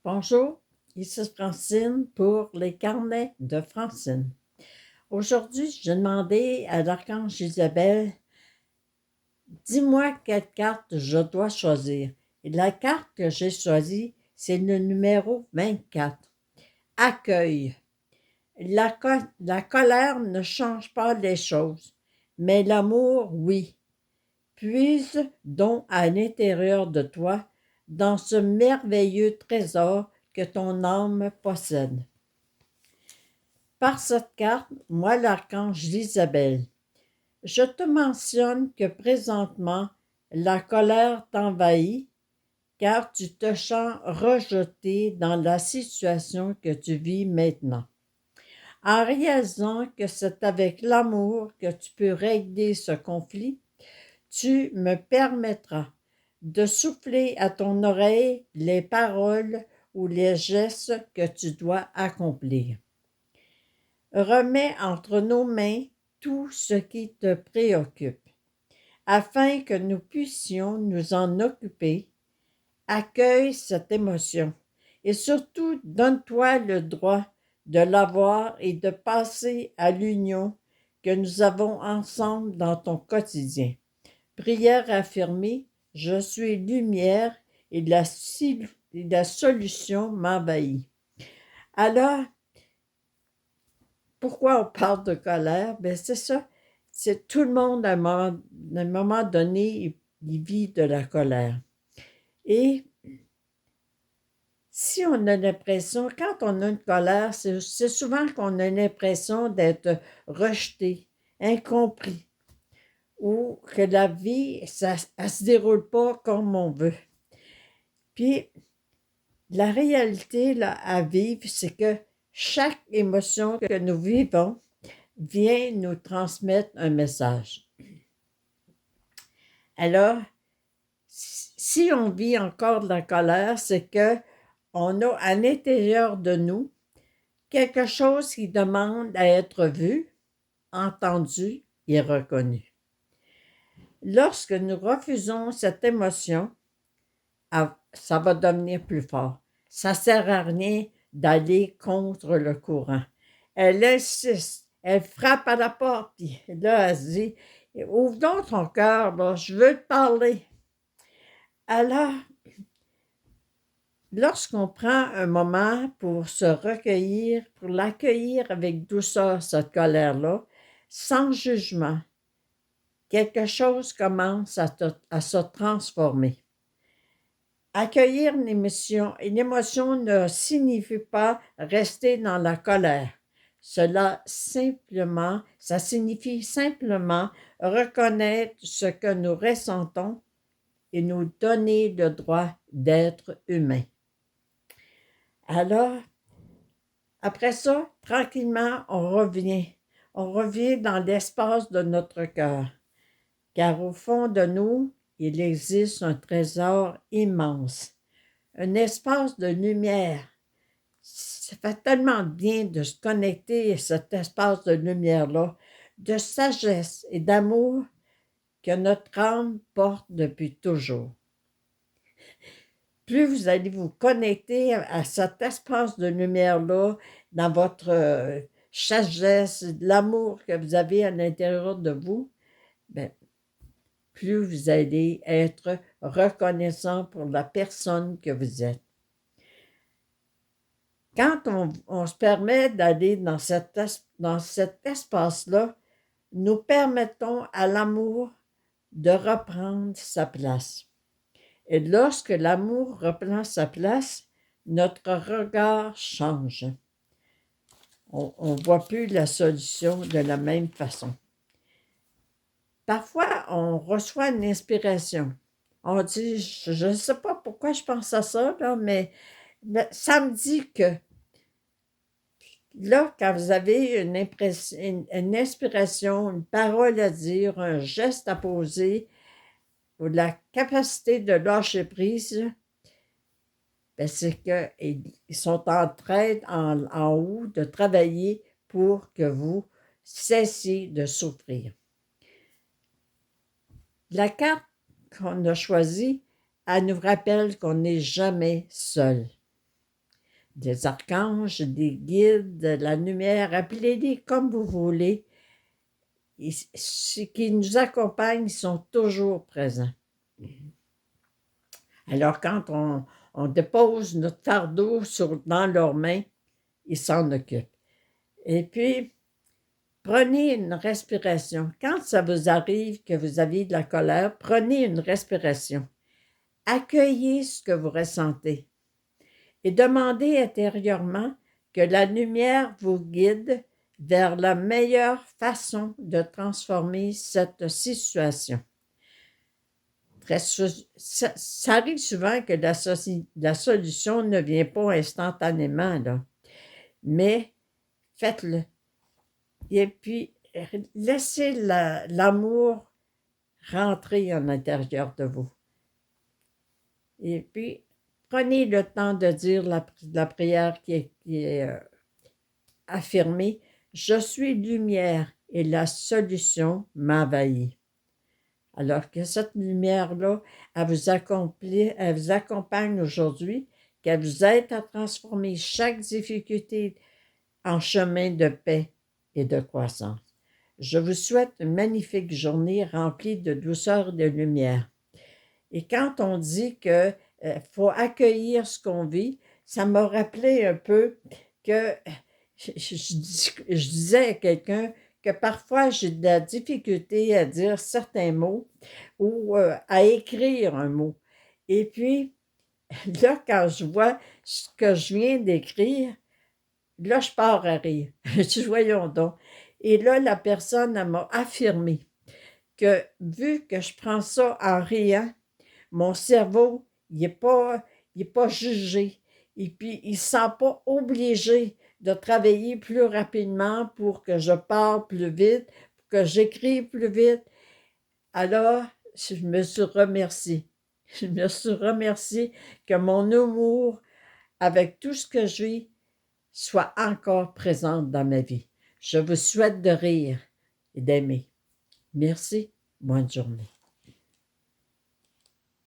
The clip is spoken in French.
Bonjour, ici Francine pour les carnets de Francine. Aujourd'hui, j'ai demandé à l'archange Isabelle, dis-moi quelle carte je dois choisir. Et la carte que j'ai choisie, c'est le numéro 24. Accueil. La colère ne change pas les choses, mais l'amour, oui. Puise donc à l'intérieur de toi, dans ce merveilleux trésor que ton âme possède. Par cette carte, moi, l'archange Isabelle, je te mentionne que présentement, la colère t'envahit car tu te sens rejeté dans la situation que tu vis maintenant. En réalisant que c'est avec l'amour que tu peux régler ce conflit, tu me permettras de souffler à ton oreille les paroles ou les gestes que tu dois accomplir. Remets entre nos mains tout ce qui te préoccupe, afin que nous puissions nous en occuper. Accueille cette émotion et surtout donne-toi le droit de l'avoir et de passer à l'union que nous avons ensemble dans ton quotidien. Prière affirmée, je suis lumière et la solution m'envahit. Alors, pourquoi on parle de colère? Bien, c'est ça. C'est tout le monde, à un moment donné, il vit de la colère. Et si on a l'impression, quand on a une colère, c'est souvent qu'on a l'impression d'être rejeté, incompris, ou que la vie, ça ne se déroule pas comme on veut. Puis, la réalité là, à vivre, c'est que chaque émotion que nous vivons vient nous transmettre un message. Alors, si on vit encore de la colère, c'est que on a à l'intérieur de nous quelque chose qui demande à être vu, entendu et reconnu. Lorsque nous refusons cette émotion, ça va devenir plus fort. Ça ne sert à rien d'aller contre le courant. Elle insiste, elle frappe à la porte, puis là, elle se dit, ouvre donc ton cœur, là, je veux te parler. Alors, lorsqu'on prend un moment pour se recueillir, pour l'accueillir avec douceur, cette colère-là, sans jugement, quelque chose commence à se transformer. Accueillir une émotion ne signifie pas rester dans la colère. Ça signifie simplement reconnaître ce que nous ressentons et nous donner le droit d'être humain. Alors, après ça, tranquillement, on revient. On revient dans l'espace de notre cœur, car au fond de nous, il existe un trésor immense, un espace de lumière. Ça fait tellement bien de se connecter à cet espace de lumière-là, de sagesse et d'amour que notre âme porte depuis toujours. Plus vous allez vous connecter à cet espace de lumière-là, dans votre sagesse, l'amour que vous avez à l'intérieur de vous, bien, plus vous allez être reconnaissant pour la personne que vous êtes. Quand on se permet d'aller dans cet espace-là, nous permettons à l'amour de reprendre sa place. Et lorsque l'amour reprend sa place, notre regard change. On ne voit plus la solution de la même façon. Parfois, on reçoit une inspiration. On dit, je ne sais pas pourquoi je pense à ça, là, mais ça me dit que là, quand vous avez une inspiration, une parole à dire, un geste à poser, ou la capacité de lâcher prise, bien, c'est qu'ils sont en train, en haut, de travailler pour que vous cessiez de souffrir. La carte qu'on a choisie, elle nous rappelle qu'on n'est jamais seul. des archanges, des guides, de la lumière, appelez-les comme vous voulez. Ceux qui nous accompagnent, ils sont toujours présents. Alors, quand on dépose notre fardeau dans leurs mains, ils s'en occupent. Et puis, prenez une respiration. Quand ça vous arrive que vous avez de la colère, prenez une respiration. Accueillez ce que vous ressentez et demandez intérieurement que la lumière vous guide vers la meilleure façon de transformer cette situation. Ça arrive souvent que la solution ne vient pas instantanément, là. Mais faites-le. Et puis, laissez l'amour rentrer en l'intérieur de vous. Et puis, prenez le temps de dire la prière qui est affirmée. Je suis lumière et la solution m'envahit. Alors que cette lumière-là, elle vous accompagne aujourd'hui, qu'elle vous aide à transformer chaque difficulté en chemin de paix et de croissance. Je vous souhaite une magnifique journée remplie de douceur et de lumière. Et quand on dit qu'il faut accueillir ce qu'on vit, ça m'a rappelé un peu que je disais à quelqu'un que parfois j'ai de la difficulté à dire certains mots ou à écrire un mot. Et puis, là, quand je vois ce que je viens d'écrire, là, je pars à rire. Je dis, voyons donc. Et là, la personne, elle m'a affirmé que vu que je prends ça en riant, mon cerveau, il est pas jugé. Et puis, il ne se sent pas obligé de travailler plus rapidement pour que je parle plus vite, pour que j'écrive plus vite. Alors, je me suis remerciée. Je me suis remerciée que mon humour, avec tout ce que je vis, soit encore présente dans ma vie. Je vous souhaite de rire et d'aimer. Merci. Bonne journée.